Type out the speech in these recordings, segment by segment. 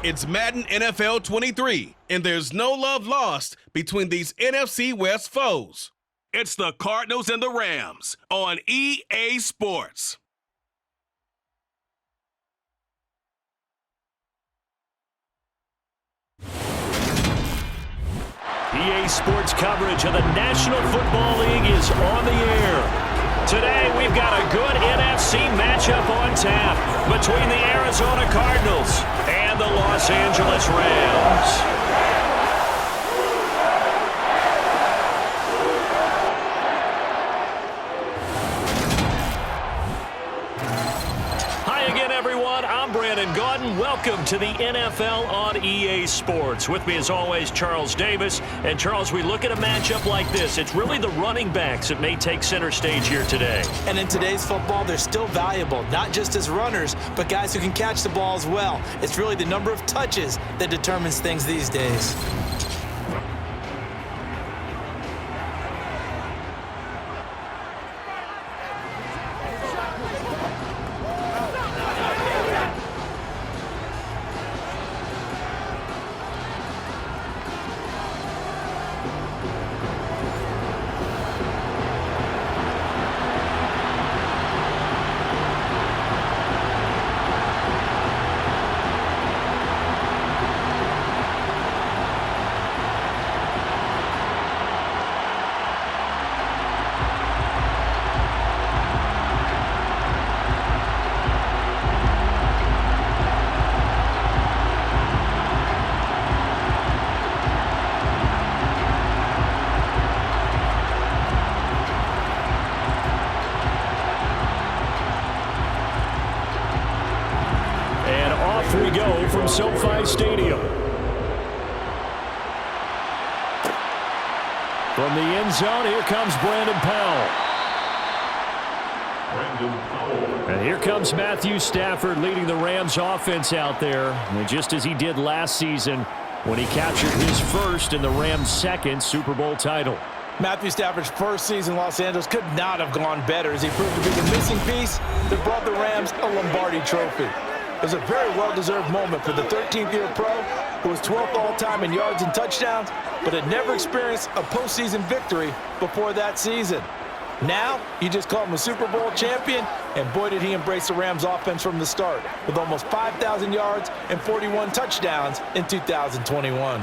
It's Madden NFL 23, and there's no love lost between these NFC West foes. It's the Cardinals and the Rams on EA Sports. EA Sports coverage of the National Football League is on the air. Today, we've got a good NFC matchup on tap between the Arizona Cardinals and the Los Angeles Rams. Welcome to the NFL on EA Sports. With me, as always, Charles Davis. And, Charles, we look at a matchup like this. It's really the running backs that may take center stage here today. And in today's football, they're still valuable, not just as runners, but guys who can catch the ball as well. It's really the number of touches that determines things these days. We go from SoFi Stadium. From the end zone, here comes Brandon Powell. And here comes Matthew Stafford leading the Rams offense out there. And just as he did last season when he captured his first and the Rams' second Super Bowl title. Matthew Stafford's first season in Los Angeles could not have gone better as he proved to be the missing piece that brought the Rams a Lombardi trophy. It was a very well-deserved moment for the 13th-year pro who was 12th all-time in yards and touchdowns, but had never experienced a postseason victory before that season. Now, you just call him a Super Bowl champion, and boy did he embrace the Rams offense from the start, with almost 5,000 yards and 41 touchdowns in 2021.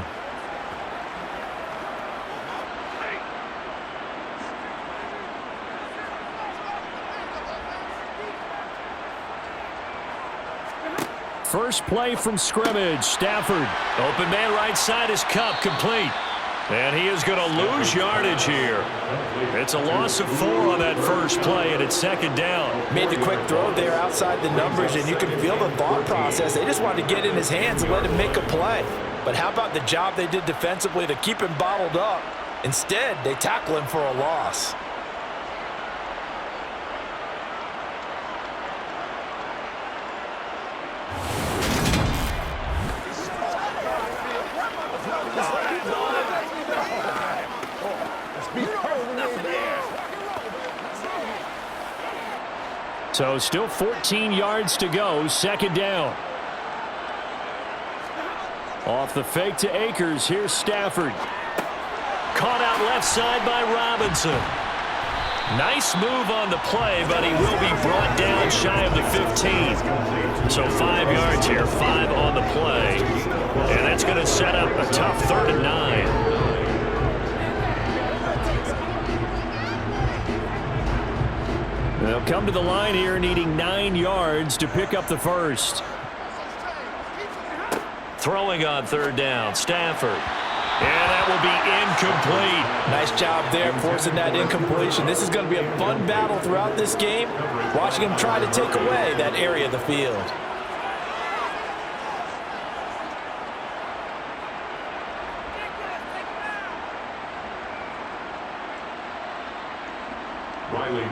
First play from scrimmage, Stafford. Open man right side is Cup, complete. And he is going to lose yardage here. It's a loss of 4 on that first play, and it's second down. Made the quick throw there outside the numbers, and you can feel the thought process. They just wanted to get in his hands and let him make a play. But how about the job they did defensively to keep him bottled up? Instead, they tackle him for a loss. So still 14 yards to go, second down. Off the fake to Akers, here's Stafford. Caught out left side by Robinson. Nice move on the play, but he will be brought down shy of the 15. So 5 yards here, 5 on the play. And that's going to set up a tough 3rd and 9. They'll come to the line here needing 9 yards to pick up the first. Throwing on 3rd down, Stafford. And that will be incomplete. Nice job there forcing that incompletion. This is going to be a fun battle throughout this game. Watching him try to take away that area of the field.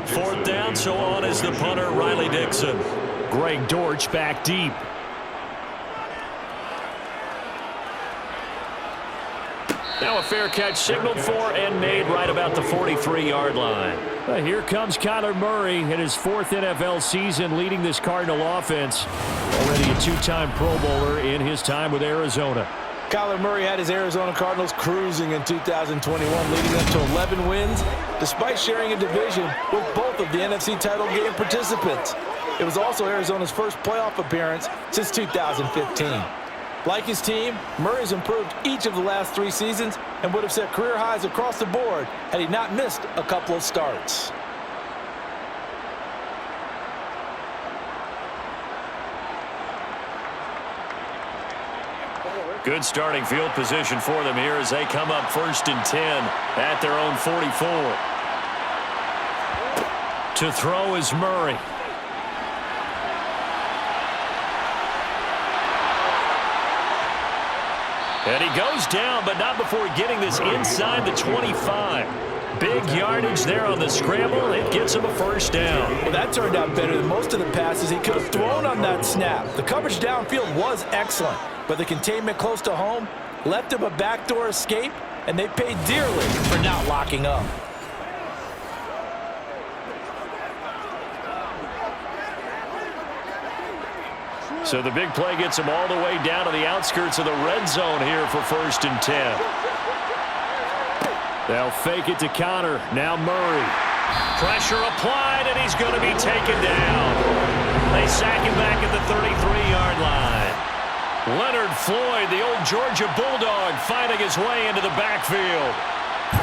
Fourth down, so on is the punter, Riley Dixon. Greg Dortch back deep. Now a fair catch signaled for and made right about the 43-yard line. Here comes Kyler Murray in his 4th NFL season leading this Cardinal offense. Already a 2-time Pro Bowler in his time with Arizona. Kyler Murray had his Arizona Cardinals cruising in 2021, leading them to 11 wins, despite sharing a division with both of the NFC title game participants. It was also Arizona's first playoff appearance since 2015. Like his team, Murray's improved each of the last 3 seasons and would have set career highs across the board had he not missed a couple of starts. Good starting field position for them here as they come up 1st and 10 at their own 44. To throw is Murray. And he goes down, but not before getting this inside the 25. Big yardage there on the scramble. It gets him a 1st down. Well, that turned out better than most of the passes he could have thrown on that snap. The coverage downfield was excellent, but the containment close to home left him a backdoor escape, and they paid dearly for not locking up. So the big play gets him all the way down to the outskirts of the red zone here for 1st and 10. They'll fake it to Connor. Now Murray. Pressure applied, and he's going to be taken down. They sack him back at the 33-yard line. Leonard Floyd, the old Georgia Bulldog, finding his way into the backfield.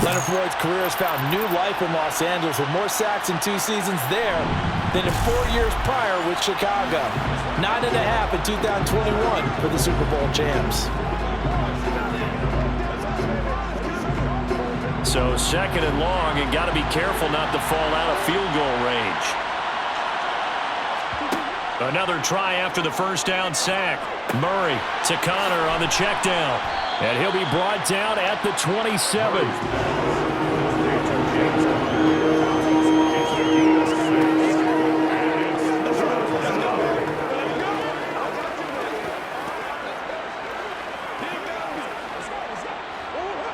Leonard Floyd's career has found new life in Los Angeles with more sacks in 2 seasons there than in 4 years prior with Chicago. 9.5 in 2021 for the Super Bowl champs. So 2nd and long, and got to be careful not to fall out of field goal range. Another try after the 1st down sack. Murray to Connor on the check down. And he'll be brought down at the 27.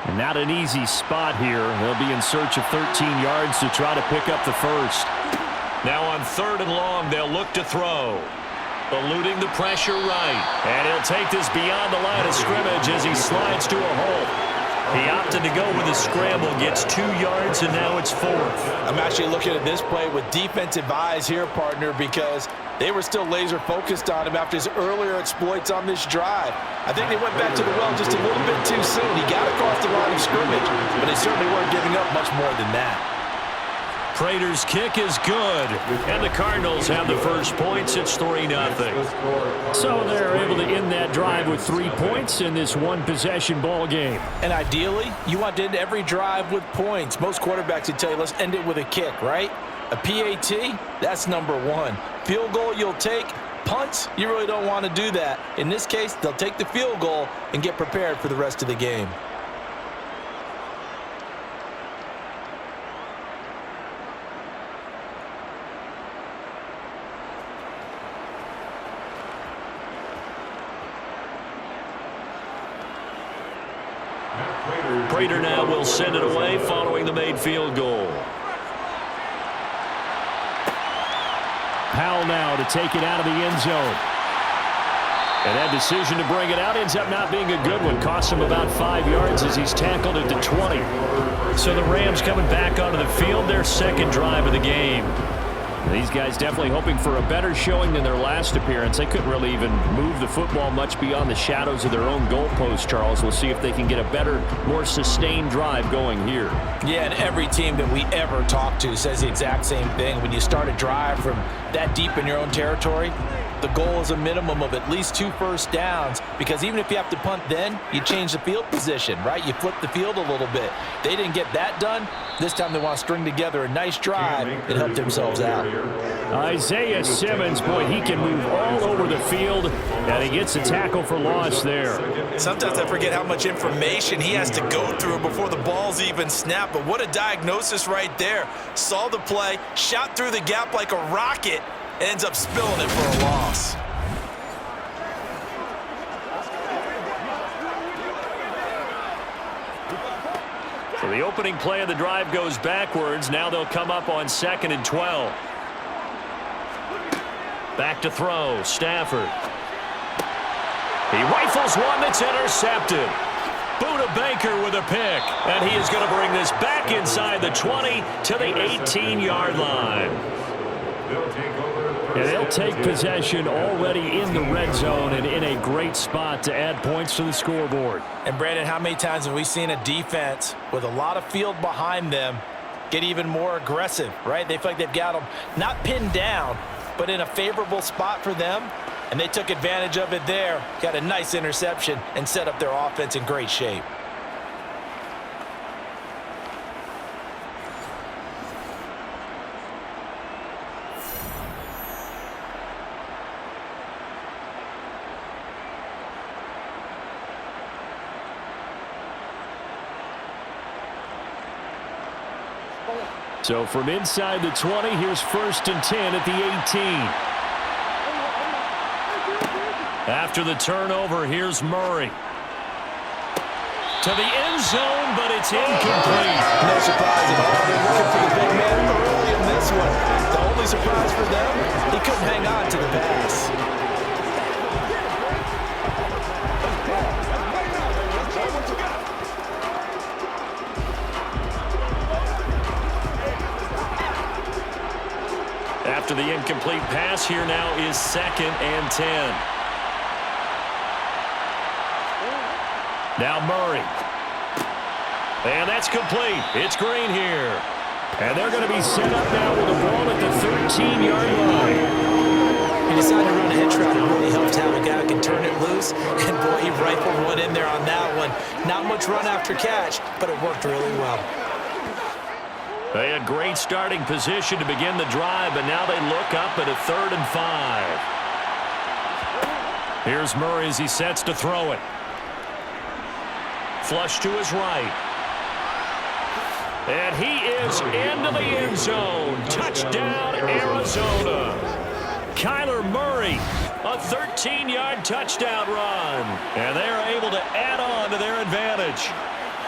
And not an easy spot here. They'll be in search of 13 yards to try to pick up the 1st. Now on 3rd and long, they'll look to throw. Eluding the pressure right. And he'll take this beyond the line of scrimmage as he slides to a hole. He opted to go with a scramble, gets 2 yards, and now it's 4th. I'm actually looking at this play with defensive eyes here, partner, because they were still laser focused on him after his earlier exploits on this drive. I think they went back to the well just a little bit too soon. He got across the line of scrimmage, but they certainly weren't giving up much more than that. Prater's kick is good, and the Cardinals have the first points. It's 3-0. So they're able to end that drive with 3 points in this one-possession ball game. And ideally, you want to end every drive with points. Most quarterbacks would tell you, let's end it with a kick, right? A PAT, that's number 1. Field goal you'll take. Punts, you really don't want to do that. In this case, they'll take the field goal and get prepared for the rest of the game. Prater now will send it away following the made field goal. Powell now to take it out of the end zone. And that decision to bring it out ends up not being a good one. Costs him about 5 yards as he's tackled at the 20. So the Rams coming back onto the field, their 2nd drive of the game. These guys definitely hoping for a better showing than their last appearance. They couldn't really even move the football much beyond the shadows of their own goalpost, Charles. We'll see if they can get a better, more sustained drive going here. Yeah, and every team that we ever talk to says the exact same thing. When you start a drive from that deep in your own territory, the goal is a minimum of at least 2 first downs, because even if you have to punt then, you change the field position, right? You flip the field a little bit. They didn't get that done. This time they want to string together a nice drive and help themselves out. Isaiah Simmons, boy, he can move all over the field, and he gets a tackle for loss there. Sometimes I forget how much information he has to go through before the ball's even snapped, but what a diagnosis right there. Saw the play, shot through the gap like a rocket, ends up spilling it for a loss. The opening play of the drive goes backwards. Now they'll come up on 2nd and 12. Back to throw. Stafford. He rifles one that's intercepted. Buda Baker with a pick. And he is going to bring this back inside the 20 to the 18-yard line. And they'll take possession already in the red zone and in a great spot to add points to the scoreboard. And, Brandon, how many times have we seen a defense with a lot of field behind them get even more aggressive, right? They feel like they've got them not pinned down, but in a favorable spot for them, and they took advantage of it there, got a nice interception, and set up their offense in great shape. So from inside the 20, here's 1st and 10 at the 18. After the turnover, here's Murray. To the end zone, but it's incomplete. No surprise at all. They're looking for the big man early in this one. The only surprise for them, he couldn't hang on to the pass. After the incomplete pass, here now is 2nd and 10. Now Murray. And that's complete. It's Green here. And they're going to be set up now with the ball at the 13-yard line. He decided to run a hitch route. It really helps to have a guy who can turn it loose. And, boy, he rifled one in there on that one. Not much run after catch, but it worked really well. They had great starting position to begin the drive, but now they look up at a 3rd and 5. Here's Murray as he sets to throw it. Flush to his right. And he is into the end zone. Touchdown, Arizona. Kyler Murray, a 13-yard touchdown run. And they are able to add on to their advantage.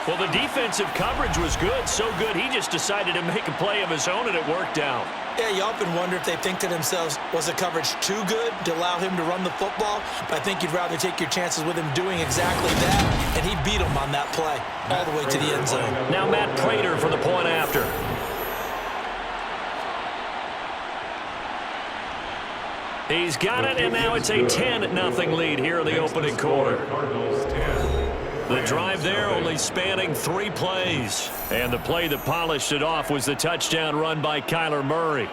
Well, the defensive coverage was good, so good he just decided to make a play of his own, and it worked out. Yeah, you often wonder if they think to themselves, was the coverage too good to allow him to run the football? But I think you'd rather take your chances with him doing exactly that, and he beat him on that play all the way to the end zone. Now Matt Prater for the point after. He's got it, and now it's a 10-0 lead here in the opening quarter. The drive there only spanning 3 plays. And the play that polished it off was the touchdown run by Kyler Murray.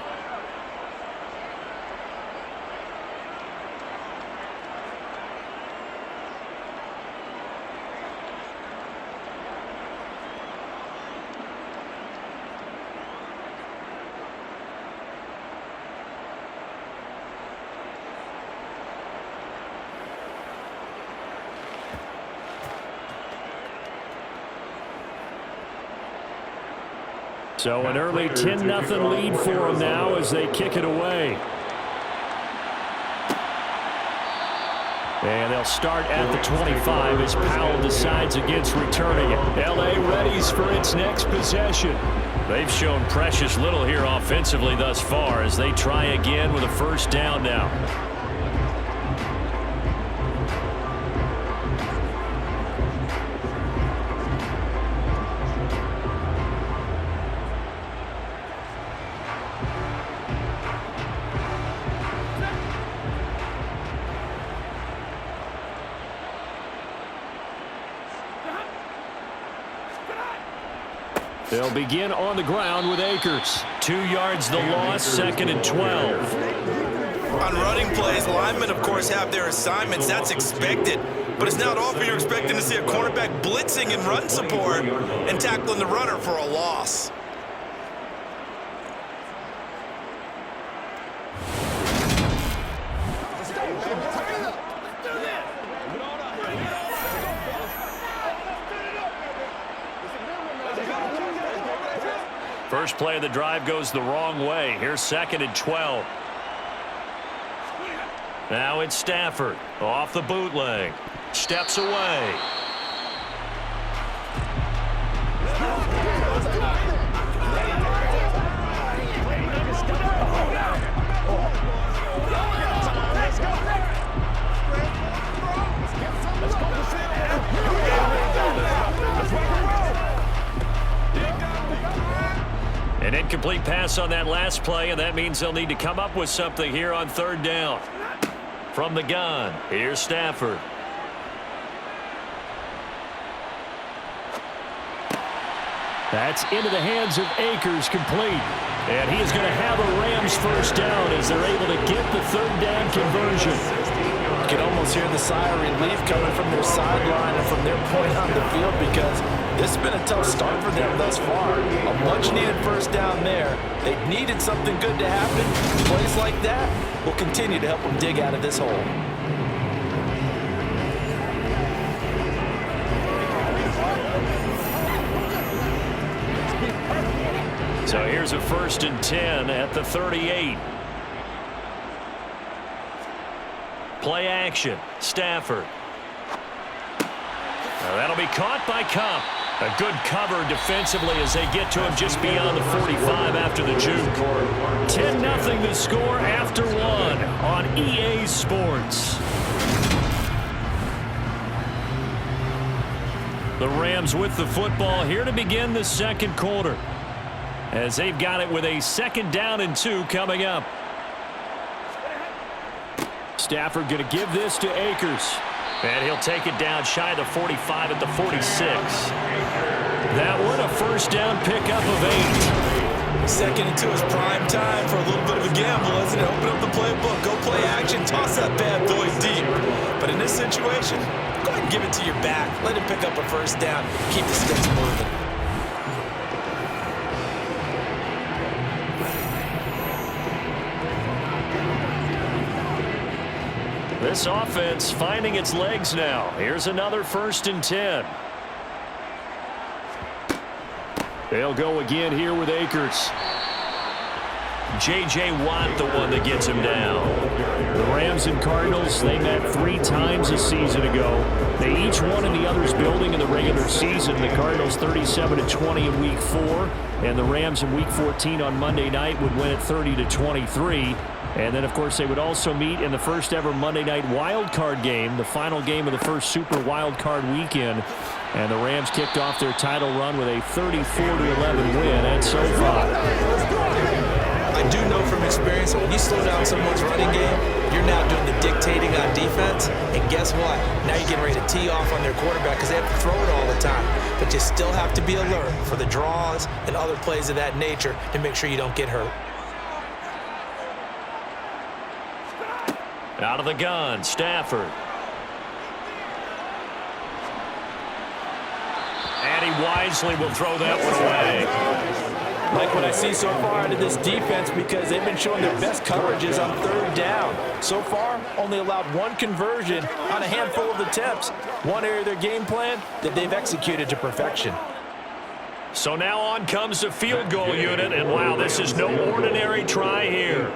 So an early 10-0 lead for them now as they kick it away. And they'll start at the 25 as Powell decides against returning it. L.A. readies for its next possession. They've shown precious little here offensively thus far as they try again with a 1st down now. They'll begin on the ground with Akers. 2 yards the loss, 2nd and 12. On running plays, linemen, of course, have their assignments. That's expected. But it's not often you're expecting to see a cornerback blitzing in run support and tackling the runner for a loss. First play of the drive goes the wrong way. Here's 2nd and 12. Now it's Stafford off the bootleg. Steps away. An incomplete pass on that last play, and that means they'll need to come up with something here on third down. From the gun, here's Stafford. That's into the hands of Akers, complete. And he is going to have a Rams first down as they're able to get the third down conversion. You can almost hear the sigh of relief coming from their sideline and from their point on the field because this has been a tough start for them thus far. A much-needed first down there. They've needed something good to happen. Plays like that will continue to help them dig out of this hole. So here's a 1st and 10 at the 38. Play action. Stafford. Now that'll be caught by Cup. A good cover defensively as they get to him just beyond the 45 after the juke. 10-0 the score after one on EA Sports. The Rams with the football here to begin the second quarter, as they've got it with a 2nd down and 2 coming up. Stafford going to give this to Akers. And he'll take it down shy of the 45 at the 46. That one a first down pickup of 8. 2nd and 2 is prime time for a little bit of a gamble, isn't it? Open up the playbook, go play action, toss that bad boy deep. But in this situation, go ahead and give it to your back. Let him pick up a first down. Keep the sticks moving. This offense finding its legs now. Here's another 1st and 10. They'll go again here with Akers. J.J. Watt, the one that gets him down. The Rams and Cardinals, they met 3 times a season ago. They each won in the other's building in the regular season. The Cardinals 37-20 in Week 4, and the Rams in Week 14 on Monday night would win it 30-23. And then, of course, they would also meet in the first ever Monday night wild card game, the final game of the first Super Wild Card weekend. And the Rams kicked off their title run with a 34-11 win at SoFi. I do know from experience, when you slow down someone's running game, you're now doing the dictating on defense. And guess what? Now you're getting ready to tee off on their quarterback because they have to throw it all the time. But you still have to be alert for the draws and other plays of that nature to make sure you don't get hurt. Out of the gun, Stafford. And he wisely will throw that one away. Like what I see so far out of this defense because they've been showing their best coverages on 3rd down. So far, only allowed 1 conversion on a handful of attempts. One area of their game plan that they've executed to perfection. So now on comes the field goal unit, and wow, this is no ordinary try here.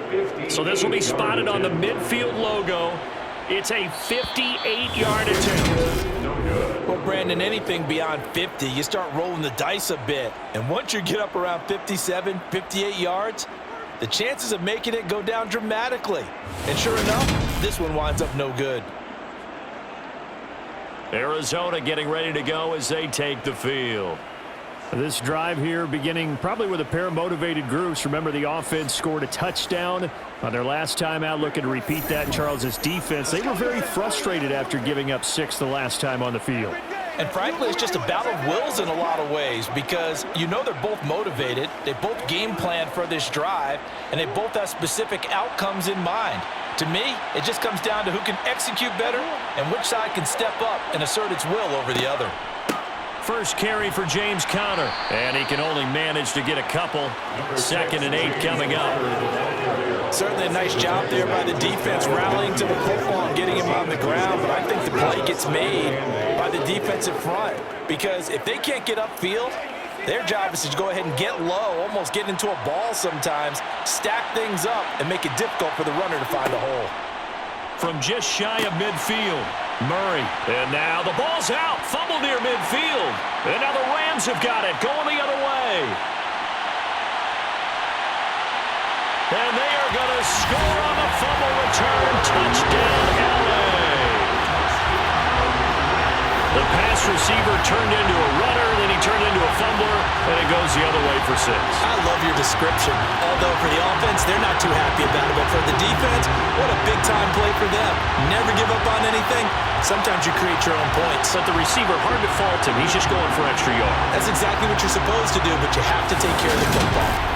So this will be spotted on the midfield logo. It's a 58-yard attempt. Well, Brandon, anything beyond 50, you start rolling the dice a bit. And once you get up around 57, 58 yards, the chances of making it go down dramatically. And sure enough, this one winds up no good. Arizona getting ready to go as they take the field. This drive here beginning probably with a pair of motivated groups. Remember, the offense scored a touchdown on their last time out. Looking to repeat that in Charles' defense. They were very frustrated after giving up 6 the last time on the field. And frankly, it's just a battle of wills in a lot of ways because you know they're both motivated. They both game plan for this drive, and they both have specific outcomes in mind. To me, it just comes down to who can execute better and which side can step up and assert its will over the other. First carry for James Conner, and he can only manage to get a couple. 2nd and 8 coming up. Certainly a nice job there by the defense rallying to the football and getting him on the ground, but I think the play gets made by the defensive front because if they can't get upfield, their job is to go ahead and get low, almost get into a ball sometimes, stack things up, and make it difficult for the runner to find a hole. From just shy of midfield, Murray. And now the ball's out. Fumble near midfield. And now the Rams have got it. Going the other way. And they are going to score on the fumble return. Touchdown, LA. The pass receiver turned into a runner, then he turned into a fumbler, and it goes the other way for 6. I love your description. Although for the offense, they're not too happy about it. But for the defense, what a big-time play for them. Never give up on anything. Sometimes you create your own points. But the receiver, hard to fault him. He's just going for extra yards. That's exactly what you're supposed to do, but you have to take care of the football.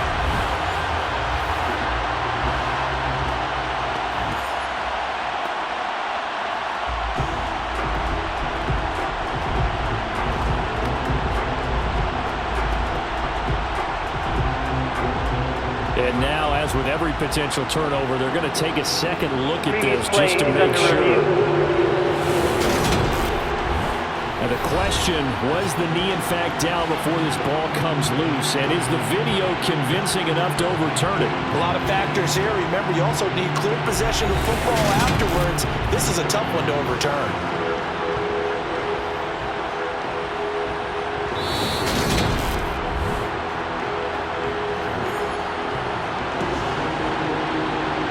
And now, as with every potential turnover, they're going to take a second look at this just to make sure. And the question, was the knee in fact down before this ball comes loose? And is the video convincing enough to overturn it? A lot of factors here. Remember, you also need clear possession of football afterwards. This is a tough one to overturn.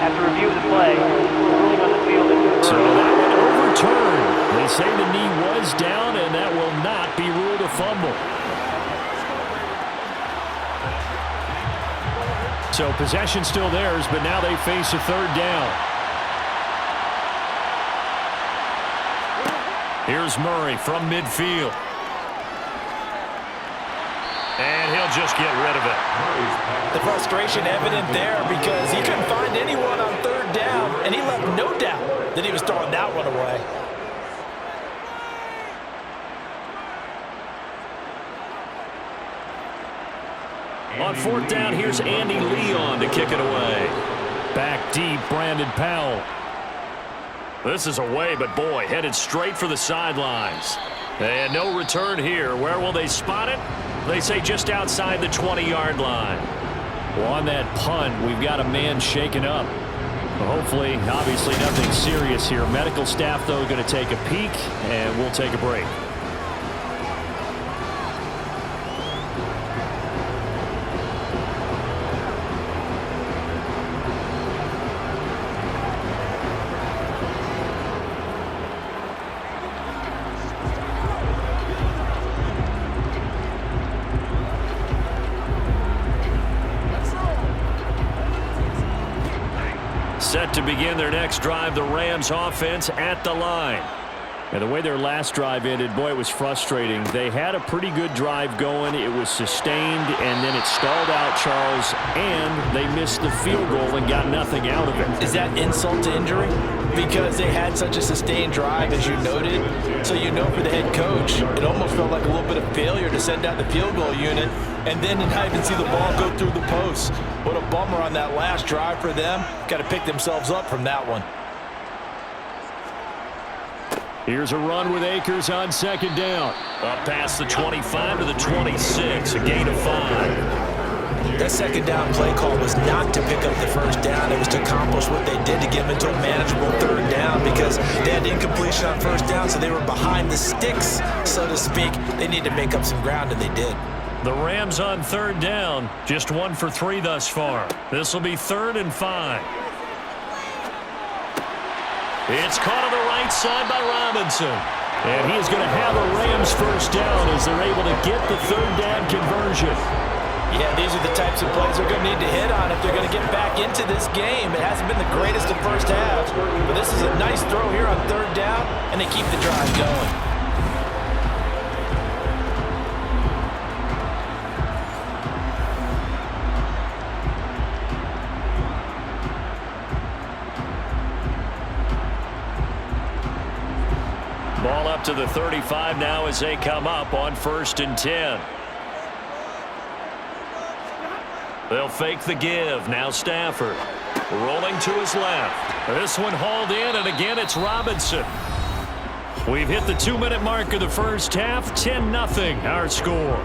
After review of the play, ruling on the field is confirmed. So that one overturned. They say the knee was down, and that will not be ruled a fumble. So possession still theirs, but now they face a third down. Here's Murray from midfield. And he'll just get rid of it. The frustration evident there because he couldn't find anyone on third down, and he left no doubt that he was throwing that one away. On fourth down, here's Andy Leon to kick it away. Back deep, Brandon Powell. This is away, but boy, headed straight for the sidelines. And no return here. Where will they spot it? They say just outside the 20-yard line. Well, on that punt, we've got a man shaken up. Well, hopefully, obviously nothing serious here. Medical staff, though, going to take a peek, and we'll take a break. Set to begin their next drive, the Rams offense at the line. And the way their last drive ended, boy, it was frustrating. They had a pretty good drive going. It was sustained, and then it stalled out, Charles, and they missed the field goal and got nothing out of it. Is that insult to injury? Because they had such a sustained drive, as you noted. So you know for the head coach, it almost felt like a little bit of failure to send out the field goal unit and then to not even see the ball go through the post. What a bummer on that last drive for them. Got to pick themselves up from that one. Here's a run with Akers on second down. Up past the 25 to the 26, a gain of 5. That second down play call was not to pick up the first down. It was to accomplish what they did to get them into a manageable third down because they had incompletion on first down, so they were behind the sticks, so to speak. They need to make up some ground, and they did. The Rams on third down, just 1 for 3 thus far. This will be 3rd and 5. It's caught on the right side by Robinson. And he is going to have a Rams first down as they're able to get the third down conversion. Yeah, these are the types of plays they're going to need to hit on if they're going to get back into this game. It hasn't been the greatest of first halves, but this is a nice throw here on third down, and they keep the drive going. Ball up to the 35 now as they come up on 1st and 10. They'll fake the give. Now Stafford rolling to his left. This one hauled in, and again it's Robinson. We've hit the 2-minute mark of the first half. 10-0 our score.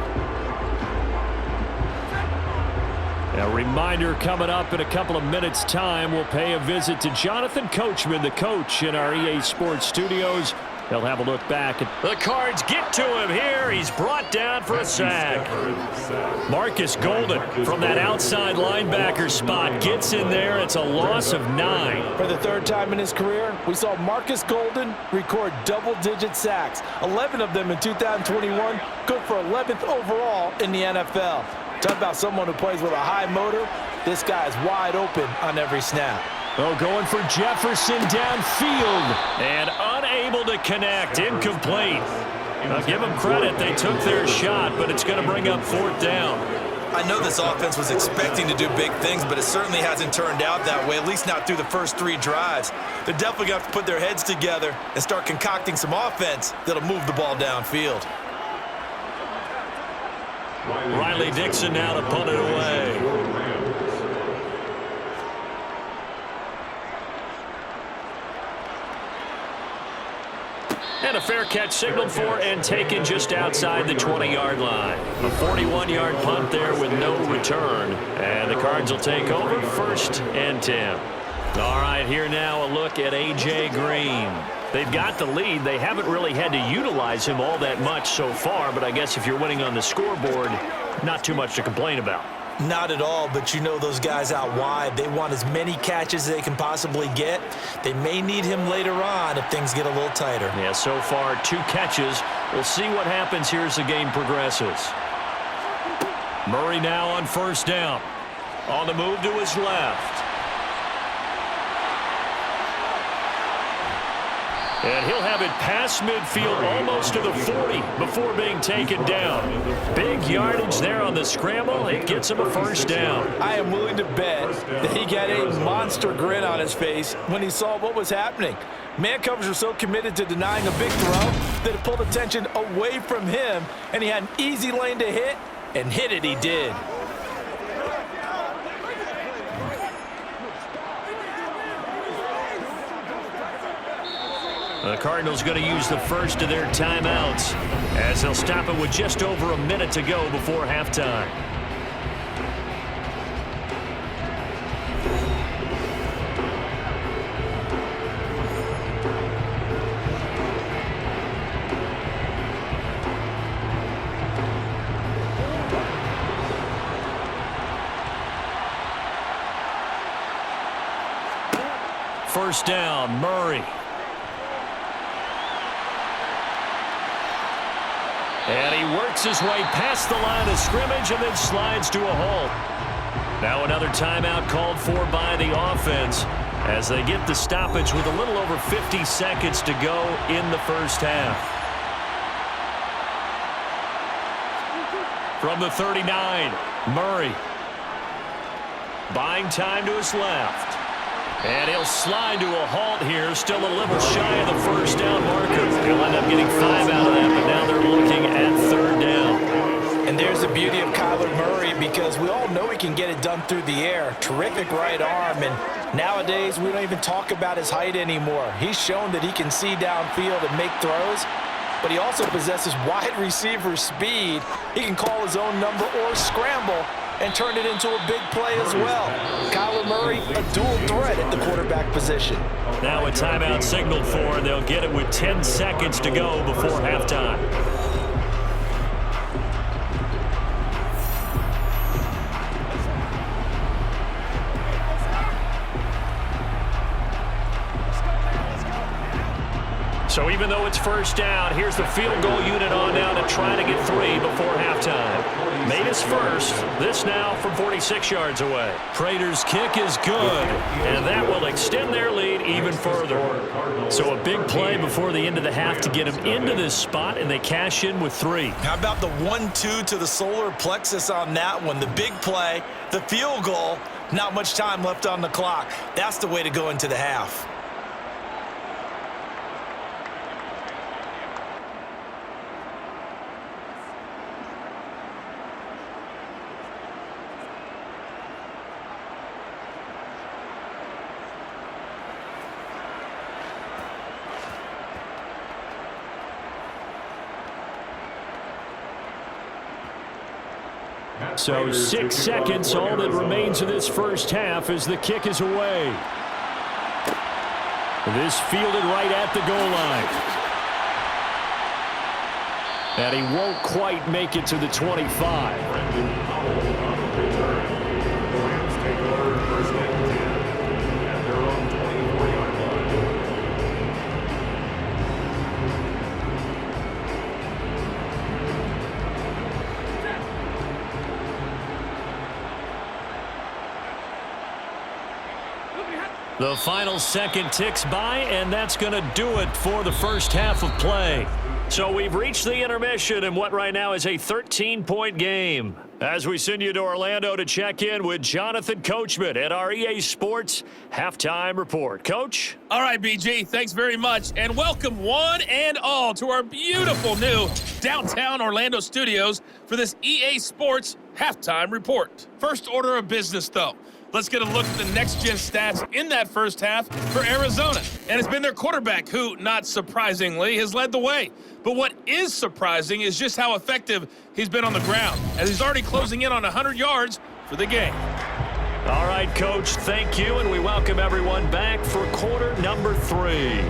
A reminder coming up in a couple of minutes' time. We'll pay a visit to Jonathan Coachman, the coach in our EA Sports studios. They'll have a look back. The Cards get to him here. He's brought down for a sack. Marcus Golden from that outside linebacker spot gets in there. It's a loss of 9. For the third time in his career, we saw Marcus Golden record double-digit sacks. 11 of them in 2021, good for 11th overall in the NFL. Talk about someone who plays with a high motor. This guy's wide open on every snap. Oh, going for Jefferson downfield. And unable to connect. Incomplete. I'll give them credit. They took their shot, but it's going to bring up 4th down. I know this offense was expecting to do big things, but it certainly hasn't turned out that way, at least not through the first 3 drives. They're definitely going to have to put their heads together and start concocting some offense that'll move the ball downfield. Riley Dixon now to punt it away. And a fair catch signaled for and taken just outside the 20-yard line. A 41-yard punt there with no return. And the Cards will take over 1st and 10. All right, here now a look at A.J. Green. They've got the lead. They haven't really had to utilize him all that much so far, but I guess if you're winning on the scoreboard, not too much to complain about. Not at all, but you know those guys out wide, they want as many catches as they can possibly get. They may need him later on if things get a little tighter. Yeah, so far 2 catches. We'll see what happens here as the game progresses. Murray now on 1st down. On the move to his left. And he'll have it past midfield almost to the 40 before being taken down. Big yardage there on the scramble. It gets him a 1st down. I am willing to bet that he got a monster grin on his face when he saw what was happening. Man coverage were so committed to denying a big throw that it pulled attention away from him, and he had an easy lane to hit, and hit it he did. The Cardinals going to use the first of their timeouts as they'll stop it with just over a minute to go before halftime. First down, Murray. And he works his way past the line of scrimmage and then slides to a halt. Now another timeout called for by the offense as they get the stoppage with a little over 50 seconds to go in the first half. From the 39, Murray. Buying time to his left. And he'll slide to a halt here, still a little shy of the 1st down marker. They'll end up getting 5 out of that, but now they're looking at 3rd down. And there's the beauty of Kyler Murray, because we all know he can get it done through the air. Terrific right arm, and nowadays we don't even talk about his height anymore. He's shown that he can see downfield and make throws, but he also possesses wide receiver speed. He can call his own number or scramble and turn it into a big play as well. Kyler Murray, a dual threat at the quarterback position. Now a timeout signaled for, and they'll get it with 10 seconds to go before halftime. So even though it's 1st down, here's the field goal unit on now to try to get 3 before halftime. Made his first. This now from 46 yards away. Prater's kick is good, and that will extend their lead even further. So a big play before the end of the half to get him into this spot, and they cash in with 3. How about the 1-2 to the solar plexus on that one? The big play, the field goal, not much time left on the clock. That's the way to go into the half. So 6 seconds, all that remains of this first half as the kick is away. This fielded right at the goal line. And he won't quite make it to the 25. The final second ticks by, and that's going to do it for the first half of play. So we've reached the intermission in what right now is a 13-point game. As we send you to Orlando to check in with Jonathan Coachman at our EA Sports Halftime Report. Coach? All right, BG, thanks very much. And welcome one and all to our beautiful new downtown Orlando studios for this EA Sports Halftime Report. First order of business, though. Let's get a look at the next-gen stats in that first half for Arizona. And it's been their quarterback who, not surprisingly, has led the way. But what is surprising is just how effective he's been on the ground, as he's already closing in on 100 yards for the game. All right, Coach, thank you, and we welcome everyone back for quarter number 3.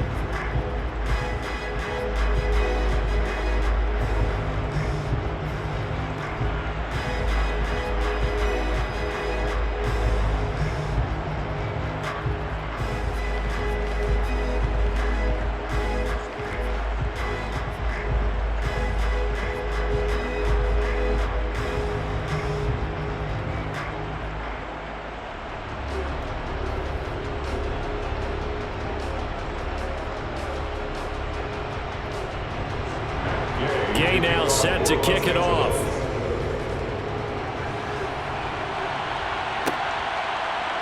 Gay now set to kick it off.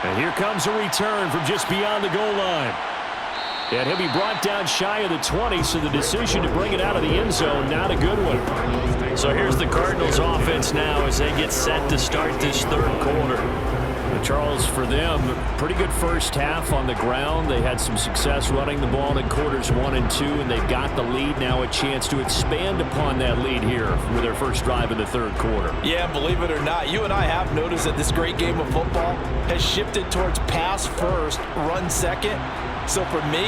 And here comes a return from just beyond the goal line. And he'll be brought down shy of the 20, so the decision to bring it out of the end zone, not a good one. So here's the Cardinals offense now as they get set to start this third quarter. Charles, for them, pretty good first half on the ground. They had some success running the ball in quarters 1 and 2, and they've got the lead. Now a chance to expand upon that lead here with their first drive in the third quarter. Yeah, believe it or not, you and I have noticed that this great game of football has shifted towards pass first, run second. So for me,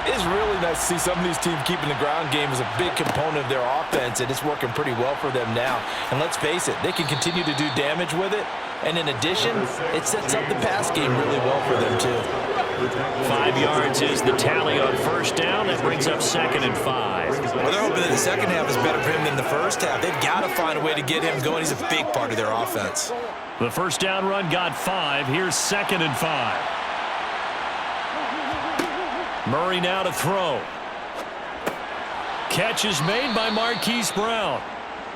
it's really nice to see some of these teams keeping the ground game as a big component of their offense, and it's working pretty well for them now. And let's face it, they can continue to do damage with it. And in addition, it sets up the pass game really well for them, too. 5 yards is the tally on first down. That brings up 2nd and 5. Well, they're hoping that the second half is better for him than the first half. They've got to find a way to get him going. He's a big part of their offense. The first down run got 5. Here's 2nd and 5. Murray now to throw. Catch is made by Marquise Brown.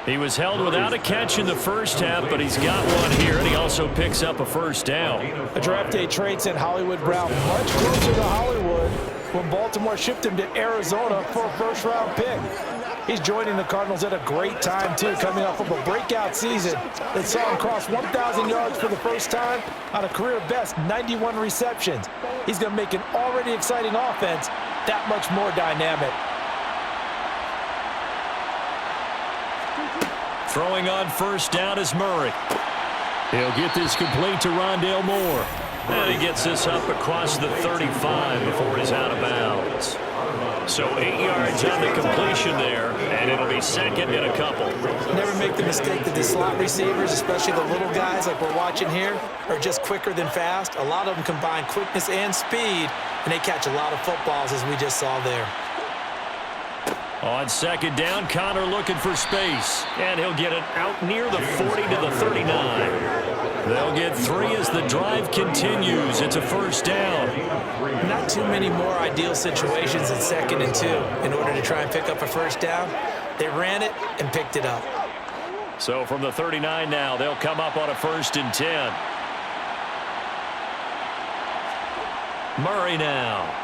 He was held without a catch in the first half, but he's got one here, and he also picks up a first down. A draft day trade sent Hollywood Brown much closer to Hollywood when Baltimore shipped him to Arizona for a first-round pick. He's joining the Cardinals at a great time, too, coming off of a breakout season that saw him cross 1,000 yards for the first time on a career-best 91 receptions. He's going to make an already exciting offense that much more dynamic. Throwing on first down is Murray. He'll get this complete to Rondale Moore. And he gets this up across the 35 before he's out of bounds. So 8 yards on the completion there, and it'll be second and a couple. Never make the mistake that the slot receivers, especially the little guys like we're watching here, are just quicker than fast. A lot of them combine quickness and speed, and they catch a lot of footballs, as we just saw there. On second down, Connor looking for space, and he'll get it out near the 40 to the 39. They'll get 3 as the drive continues. It's a first down. Not too many more ideal situations in 2nd and 2 in order to try and pick up a first down. They ran it and picked it up. So from the 39 now, they'll come up on a 1st and 10. Murray now.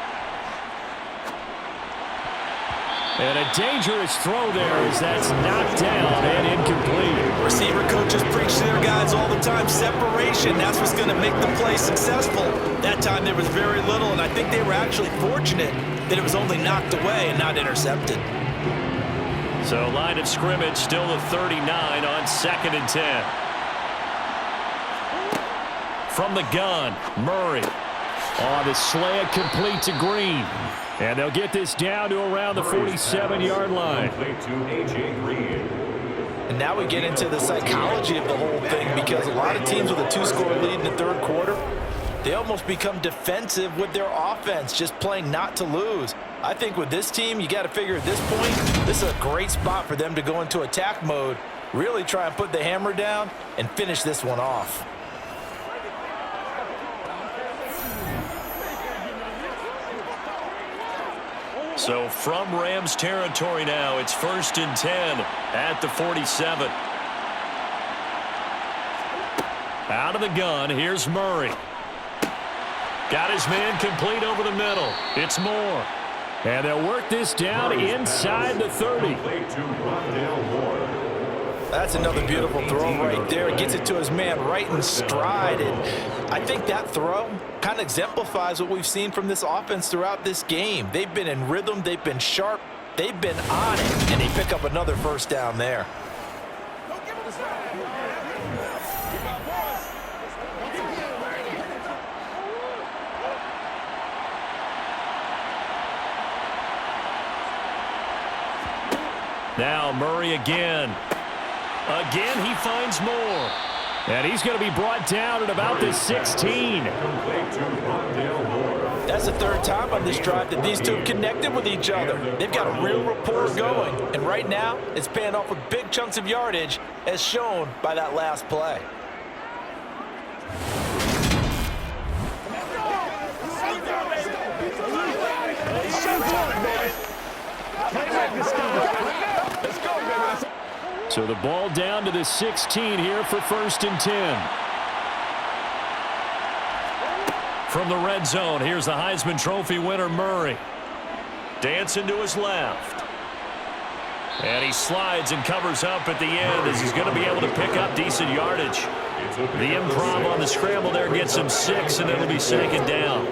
And a dangerous throw there as that's knocked down and incomplete. Receiver coaches preach to their guys all the time. Separation, that's what's going to make the play successful. That time there was very little, and I think they were actually fortunate that it was only knocked away and not intercepted. So line of scrimmage still the 39 on 2nd and 10. From the gun, Murray. On the slant, complete to Green. And they'll get this down to around the 47-yard line. And now we get into the psychology of the whole thing, because a lot of teams with a 2-score lead in the third quarter, they almost become defensive with their offense, just playing not to lose. I think with this team, you got to figure at this point, this is a great spot for them to go into attack mode, really try and put the hammer down and finish this one off. So from Rams territory now, it's 1st and 10 at the 47. Out of the gun, here's Murray. Got his man complete over the middle. It's Moore. And they'll work this down inside the 30. That's another beautiful throw right there. It gets it to his man right in stride. And I think that throw kind of exemplifies what we've seen from this offense throughout this game. They've been in rhythm. They've been sharp. They've been on it. And they pick up another first down there. Now Murray again. Again, he finds Moore. And he's going to be brought down at about the 16. That's the third time on this drive that these two have connected with each other. They've got a real rapport going. And right now, it's paying off with big chunks of yardage, as shown by that last play. So the ball down to the 16 here for 1st and 10. From the red zone, here's the Heisman Trophy winner, Murray. Dancing to his left. And he slides and covers up at the end as he's going to be able to pick up decent yardage. The improv on the scramble there gets him 6, and it'll be 2nd down.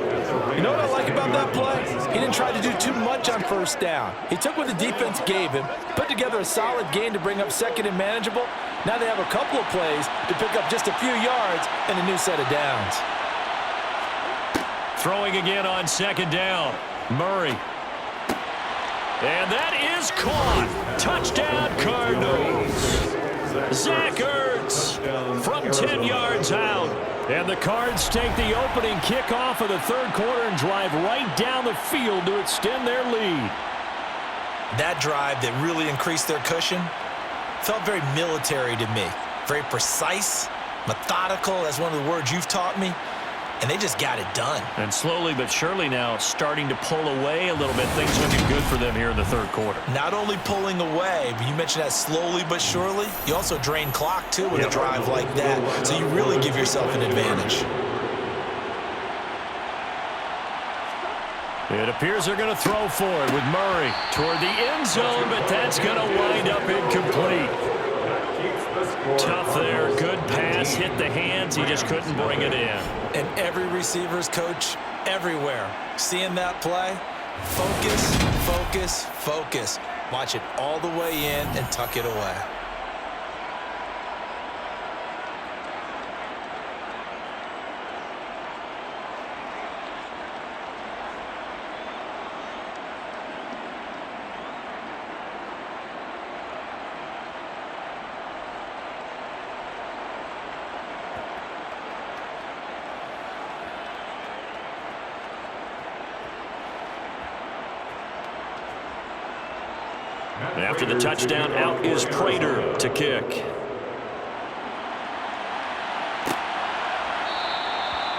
You know what I like about that play? He didn't try to do too much on first down. He took what the defense gave him, put together a solid game to bring up 2nd and manageable. Now they have a couple of plays to pick up just a few yards and a new set of downs. Throwing again on 2nd down. Murray. And that is caught. Touchdown, Cardinals. Zach Ertz from 10 yards out. And the Cards take the opening kickoff of the 3rd quarter and drive right down the field to extend their lead. That drive that really increased their cushion felt very military to me. Very precise, methodical. That's one of the words you've taught me. And they just got it done. And slowly but surely now starting to pull away a little bit. Things looking good for them here in the 3rd quarter. Not only pulling away, but you mentioned that slowly but surely. You also drain clock, too, with a drive like that. So you really give yourself an advantage. It appears they're going to throw for it with Murray toward the end zone, but that's going to wind up incomplete. Tough there. Good pass. Hit the hands. He just couldn't bring it in. And every receiver's coach everywhere seeing that play, focus, focus, focus. Watch it all the way in and tuck it away. After the touchdown, out is Prater to kick.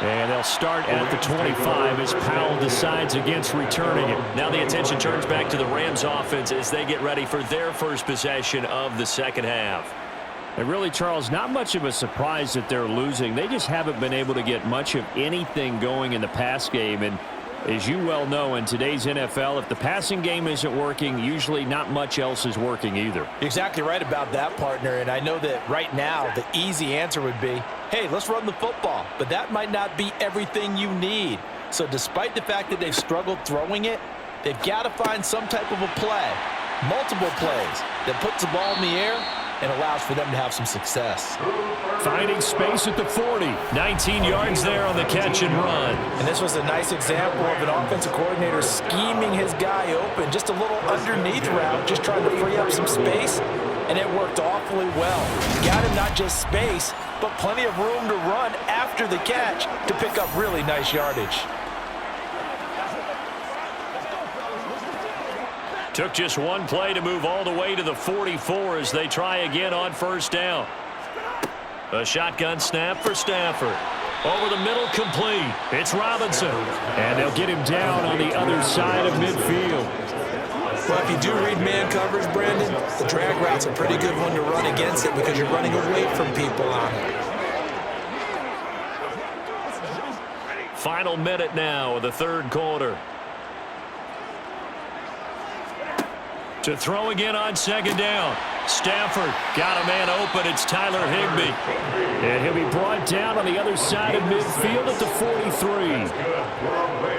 And they'll start at the 25 as Powell decides against returning it. Now the attention turns back to the Rams offense as they get ready for their first possession of the 2nd half. And really, Charles, not much of a surprise that they're losing. They just haven't been able to get much of anything going in the pass game. And as you well know, in today's NFL, if the passing game isn't working, usually not much else is working either. You're exactly right about that, partner. And I know that right now the easy answer would be, hey, let's run the football. But that might not be everything you need. So despite the fact that they've struggled throwing it, they've got to find some type of a play, multiple plays, that puts the ball in the air and allows for them to have some success. Finding space at the 40. 19 yards there on the catch and run. And this was a nice example of an offensive coordinator scheming his guy open. Just a little underneath route, just trying to free up some space, and it worked awfully well. Got him not just space, but plenty of room to run after the catch to pick up really nice yardage. Took just one play to move all the way to the 44 as they try again on 1st down. A shotgun snap for Stafford. Over the middle, complete. It's Robinson. And they'll get him down on the other side of midfield. Well, if you do read man coverage, Brandon, the drag route's a pretty good one to run against it because you're running away from people on it. Final minute now of the third quarter. To throw again on second down. Stafford got a man open. It's Tyler Higbee. And he'll be brought down on the other side of midfield at the 43.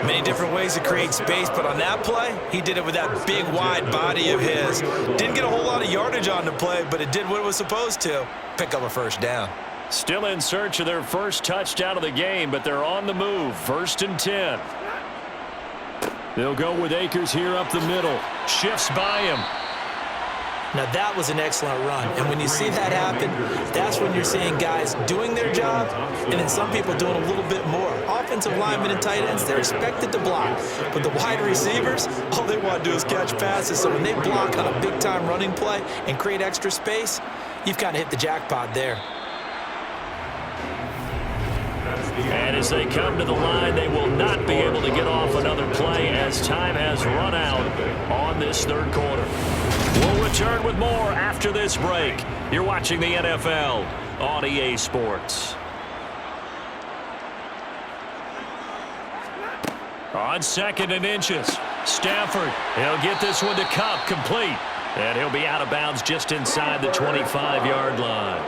Many different ways to create space, but on that play, he did it with that big, wide body of his. Didn't get a whole lot of yardage on the play, but it did what it was supposed to. Pick up a first down. Still in search of their first touchdown of the game, but they're on the move. 1st and 10. They'll go with Akers here up the middle. Shifts by him. Now, that was an excellent run. And when you see that happen, that's when you're seeing guys doing their job and then some people doing a little bit more. Offensive linemen and tight ends, they're expected to block. But the wide receivers, all they want to do is catch passes. So when they block on a big-time running play and create extra space, you've kind of hit the jackpot there. And as they come to the line, they will not be able to get off another play as time has run out on this third quarter. We'll return with more after this break. You're watching the NFL on EA Sports. On 2nd and inches, Stafford, he'll get this one to Kupp, complete. And he'll be out of bounds just inside the 25-yard line.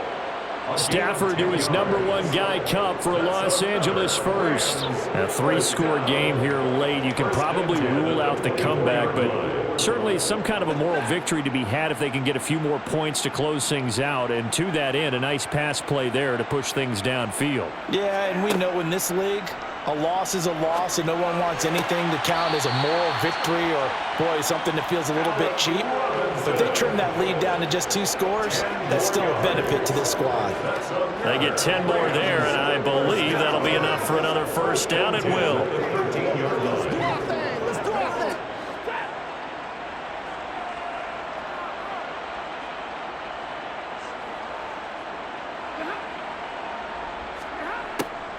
Stafford, who is #1 guy, Kupp for a Los Angeles first. A 3-score game here late. You can probably rule out the comeback, but certainly some kind of a moral victory to be had if they can get a few more points to close things out. And to that end, a nice pass play there to push things downfield. Yeah, and we know in this league, a loss is a loss, and no one wants anything to count as a moral victory or, boy, something that feels a little bit cheap. But if they trim that lead down to just 2 scores, that's still a benefit to this squad. They get 10 more there, and I believe that'll be enough for another first down. It will.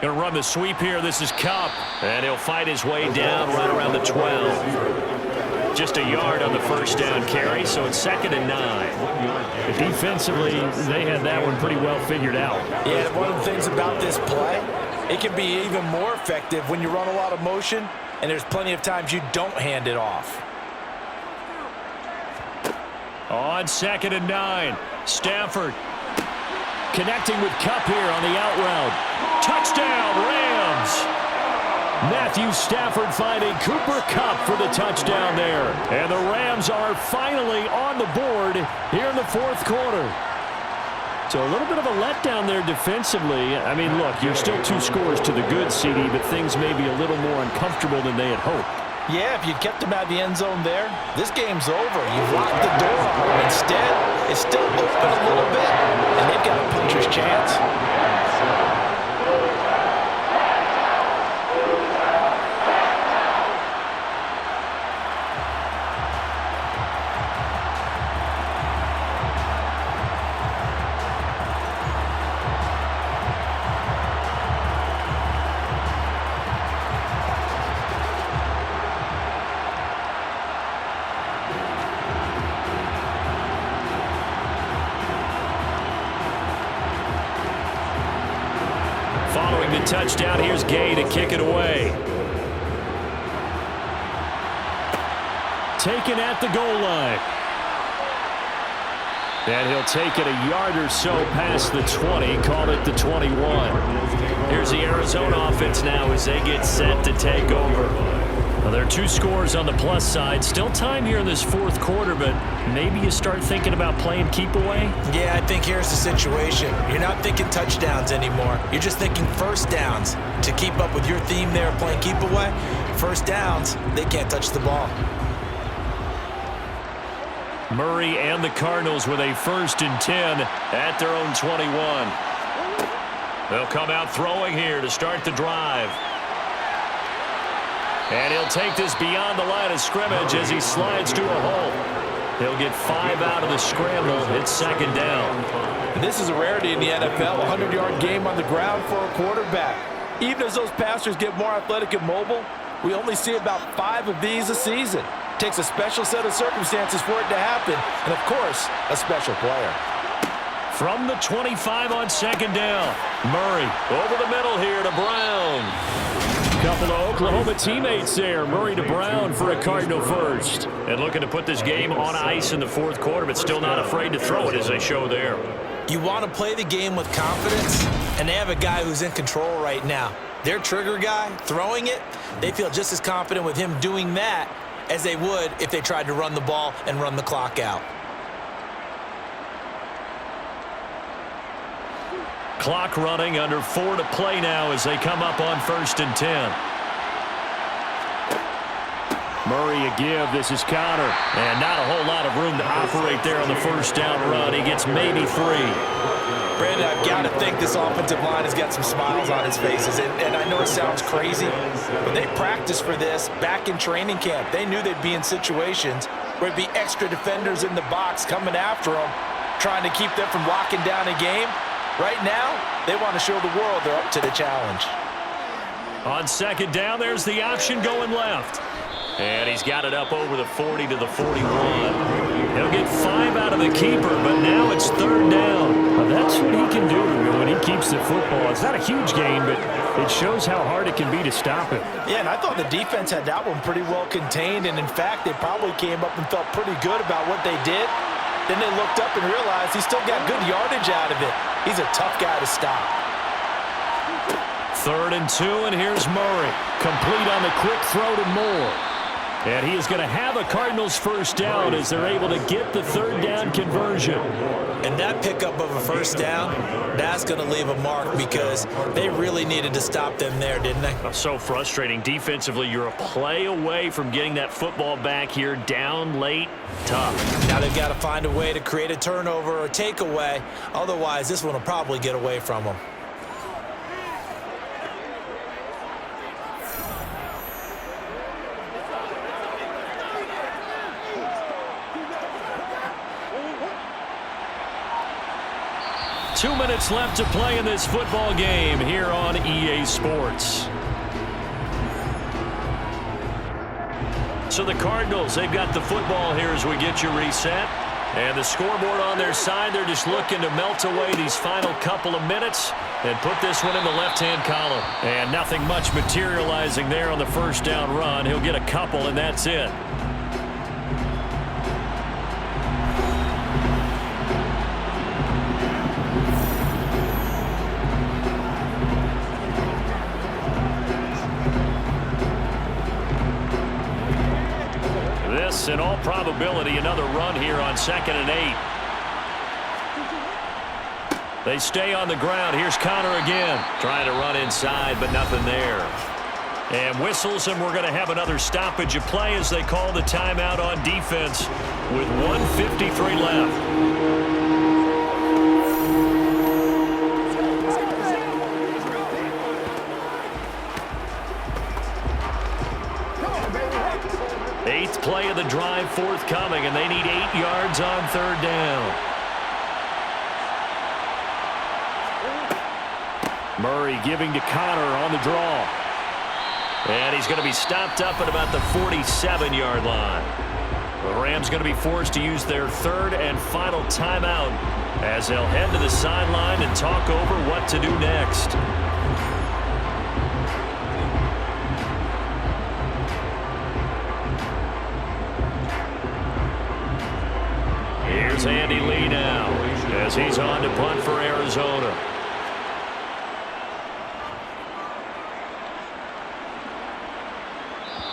Going to run the sweep here. This is Kupp, and he'll fight his way down right around the 12. Just a yard on the first down carry, so it's 2nd and 9. Defensively, they had that one pretty well figured out. Yeah, one of the things about this play, it can be even more effective when you run a lot of motion, and there's plenty of times you don't hand it off. On 2nd and 9, Stafford connecting with Kupp here on the out route. Touchdown, Rams! Matthew Stafford finding Cooper Kupp for the touchdown there. And the Rams are finally on the board here in the 4th quarter. So a little bit of a letdown there defensively. I mean, look, you're still 2 scores to the good, CD, but things may be a little more uncomfortable than they had hoped. Yeah, if you'd kept them out of the end zone there, this game's over. You've locked the door on them. Instead, it's still open a little bit, and they've got a puncher's chance. Following the touchdown, here's Gay to kick it away. Taken at the goal line. And he'll take it a yard or so past the 20, call it the 21. Here's the Arizona offense now as they get set to take over. Well, there are 2 scores on the plus side. Still time here in this 4th quarter, but maybe you start thinking about playing keep away? Yeah, I think here's the situation. You're not thinking touchdowns anymore. You're just thinking first downs. To keep up with your theme there of playing keep away, first downs, they can't touch the ball. Murray and the Cardinals with a 1st and 10 at their own 21. They'll come out throwing here to start the drive. And he'll take this beyond the line of scrimmage as he slides to a hole. He'll get 5 out of the scramble. It's 2nd down. And this is a rarity in the NFL, a 100-yard game on the ground for a quarterback. Even as those passers get more athletic and mobile, we only see about 5 of these a season. It takes a special set of circumstances for it to happen, and of course, a special player. From the 25 on second down, Murray over the middle here to Brown. Couple of Oklahoma teammates there. Murray to Brown for a Cardinal first. And looking to put this game on ice in the fourth quarter, but still not afraid to throw it as they show there. You want to play the game with confidence, and they have a guy who's in control right now. Their trigger guy, throwing it, they feel just as confident with him doing that as they would if they tried to run the ball and run the clock out. Clock running, under 4 to play now as they come up on 1st and 10. Murray a give. This is Connor. And not a whole lot of room to operate there on the first down run. He gets maybe 3. Brandon, I've got to think this offensive line has got some smiles on its faces. And I know it sounds crazy, but they practiced for this back in training camp. They knew they'd be in situations where it'd be extra defenders in the box coming after them, trying to keep them from locking down a game. Right now, they want to show the world they're up to the challenge. On second down, there's the option going left. And he's got it up over the 40 to the 41. He'll get 5 out of the keeper, but now it's 3rd down. Well, that's what he can do when he keeps the football. It's not a huge gain, but it shows how hard it can be to stop it. Yeah, and I thought the defense had that one pretty well contained, and in fact, they probably came up and felt pretty good about what they did. Then they looked up and realized he still got good yardage out of it. He's a tough guy to stop. 3rd and 2, and here's Murray. Complete on the quick throw to Moore. And he is going to have a Cardinals first down as they're able to get the 3rd down conversion. And that pickup of a first down, that's going to leave a mark because they really needed to stop them there, didn't they? So frustrating. Defensively, you're a play away from getting that football back here down late. Tough. Now they've got to find a way to create a turnover or takeaway. Otherwise, this one will probably get away from them. Two minutes left to play in this football game here on EA Sports. So the Cardinals, they've got the football here as we get you reset. And the scoreboard on their side, they're just looking to melt away these final couple of minutes and put this one in the left-hand column. And nothing much materializing there on the first down run. He'll get a couple, and that's it. In all probability, another run here on 2nd and 8. They stay on the ground. Here's Connor again. Trying to run inside, but nothing there. And whistles, and we're going to have another stoppage of play as they call the timeout on defense with 1:53 left. 8th play of the drive forthcoming, and they need 8 yards on 3rd down. Murray giving to Connor on the draw. And he's going to be stopped up at about the 47-yard line. The Rams going to be forced to use their 3rd and final timeout as they'll head to the sideline and talk over what to do next. Here's Andy Lee now as he's on to punt for Arizona.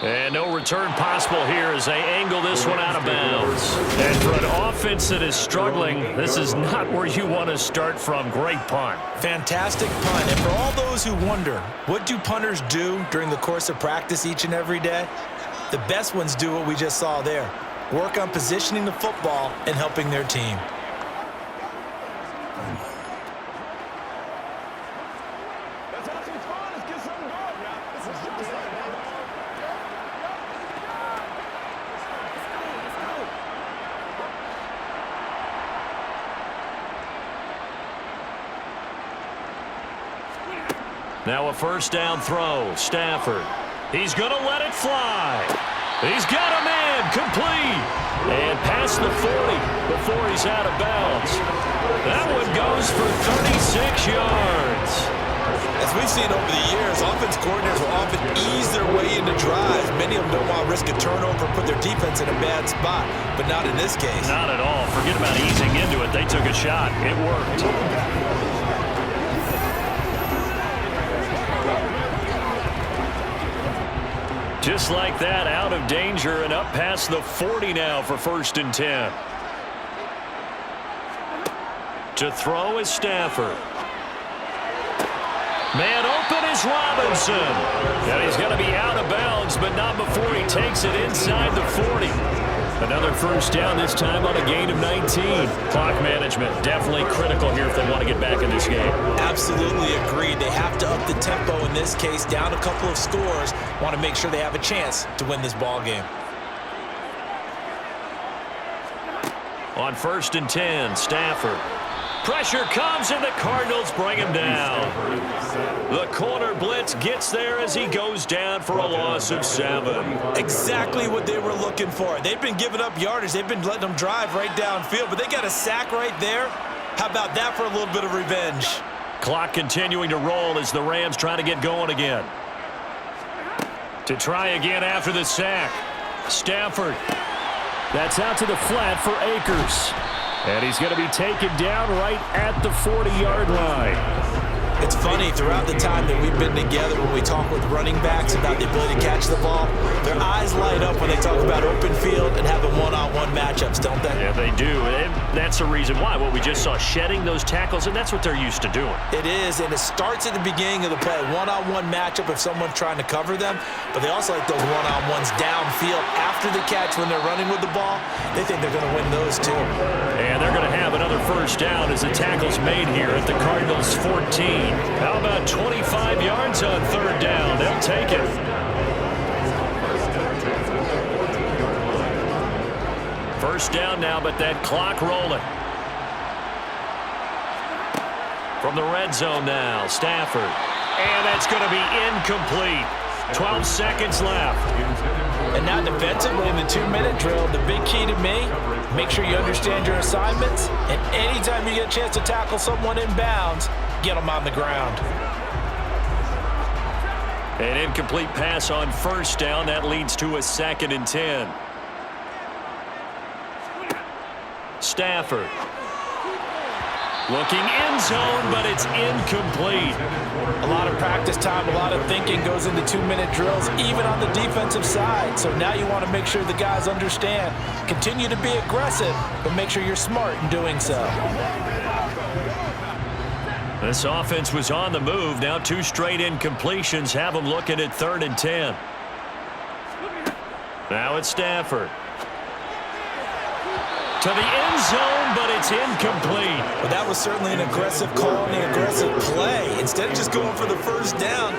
And no return possible here as they angle this one out of bounds. And for an offense that is struggling, this is not where you want to start from. Great punt. Fantastic punt. And for all those who wonder, what do punters do during the course of practice each and every day? The best ones do what we just saw there. Work on positioning the football and helping their team. Now a first down throw. Stafford. He's going to let it fly. He's got a man complete. And past the 40 before he's out of bounds. That one goes for 36 yards. As we've seen over the years, offense coordinators will often ease their way into drives. Many of them don't want to risk a turnover and put their defense in a bad spot, but not in this case. Not at all. Forget about easing into it. They took a shot. It worked. Just like that, out of danger and up past the 40 now for 1st and 10. To throw is Stafford. Man open is Robinson. And he's going to be out of bounds, but not before he takes it inside the 40. Another first down, this time on a gain of 19. Clock management definitely critical here if they want to get back in this game. Absolutely agreed. They have to up the tempo in this case, down a couple of scores. Want to make sure they have a chance to win this ball game. On 1st and 10, Stafford. Pressure comes, and the Cardinals bring him down. The corner blitz gets there as he goes down for a loss of 7. Exactly what they were looking for. They've been giving up yardage. They've been letting them drive right downfield, but they got a sack right there. How about that for a little bit of revenge? Clock continuing to roll as the Rams try to get going again. To try again after the sack. Stafford. That's out to the flat for Akers. And he's going to be taken down right at the 40-yard line. It's funny, throughout the time that we've been together, when we talk with running backs about the ability to catch the ball, their eyes light up when they talk about open field and having one-on-one matchups, don't they? Yeah, they do. And that's the reason why. What we just saw, shedding those tackles, and that's what they're used to doing. It is, and it starts at the beginning of the play. One-on-one matchup if someone's trying to cover them, but they also like those one-on-ones downfield after the catch when they're running with the ball. They think they're going to win those too. And they're going to have another first down as the tackle's made here at the Cardinals' 14. How about 25 yards on 3rd down? They'll take it. First down now, but that clock rolling. From the red zone now, Stafford. And that's going to be incomplete. 12 seconds left. And now defensively in the 2-minute drill, the big key to me, make sure you understand your assignments, and anytime you get a chance to tackle someone in bounds, get them on the ground. An incomplete pass on first down. That leads to a 2nd and 10. Stafford. Looking end zone, but it's incomplete. A lot of practice time, a lot of thinking goes into 2-minute drills, even on the defensive side. So now you want to make sure the guys understand. Continue to be aggressive, but make sure you're smart in doing so. This offense was on the move. Now 2 straight incompletions have them looking at 3rd and 10. Now it's Stafford. To the end zone, but it's incomplete. Well, that was certainly an aggressive call and an aggressive play. Instead of just going for the first down,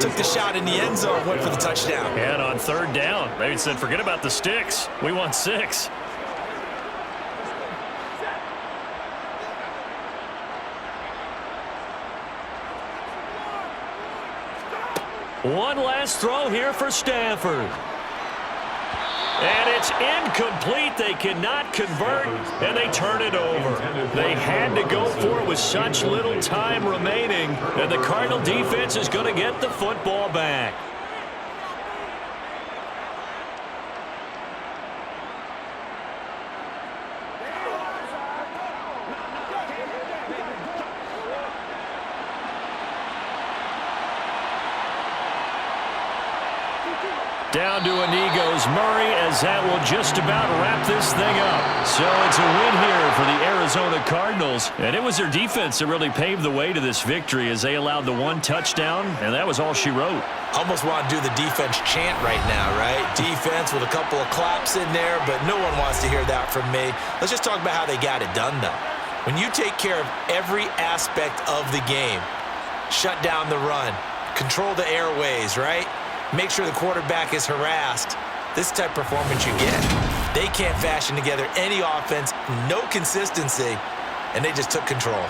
took the shot in the end zone, went for the touchdown. And on 3rd down, they said, forget about the sticks. We want 6. One last throw here for Stafford. And it's incomplete. They cannot convert, and they turn it over. They had to go for it with such little time remaining, and the Cardinal defense is going to get the football back. Down to a knee goes Murray, as that will just about wrap this thing up. So it's a win here for the Arizona Cardinals. And it was their defense that really paved the way to this victory as they allowed the 1 touchdown, and that was all she wrote. Almost want to do the defense chant right now, right? Defense with a couple of claps in there, but no one wants to hear that from me. Let's just talk about how they got it done, though. When you take care of every aspect of the game, shut down the run, control the airways, right? Make sure the quarterback is harassed. This type of performance you get. They can't fashion together any offense, no consistency, and they just took control.